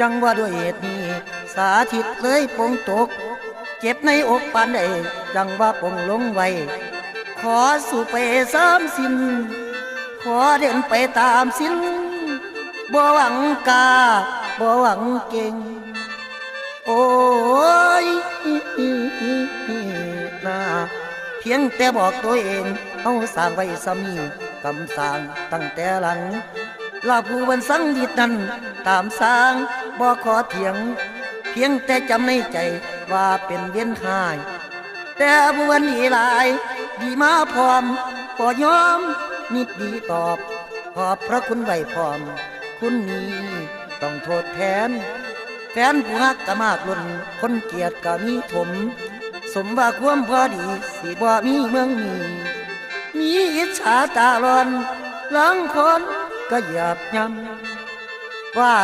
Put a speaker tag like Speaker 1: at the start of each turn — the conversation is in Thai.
Speaker 1: จังว่าด้วยเหตุนี้สาธิตเลยปงตกเจ็บในอกปานใดจังว่าปงลงไว้ขอสู่ไปสามสิ้นขอเดินไปตามสิ้นบ่หวังกาบ่หวังเก่งโอ้ยนาเพียงแต่บอกตัวเองเอาสร้างไว้สามีกำสร้างตั้งแต่หลังลาผู้บันสังดิตนั้นตามสร้างบ่ขอเถียงเพียงแต่จำในใจว่าเป็นเวียนหายแต่ผู้วันนี้หลายดีมาพร้อมพอยอมนิดดีตอบขอบพระคุณไว้พร้อมคุณนี้ต้องโทษแทนแฟนผู้ฮักกะมากล้นคนเกียรติกะมีถมสมว่าความพอดีสิบ่มีเมืองมีอิจฉาตาร้อนหลังคนก็หยาบยำว่า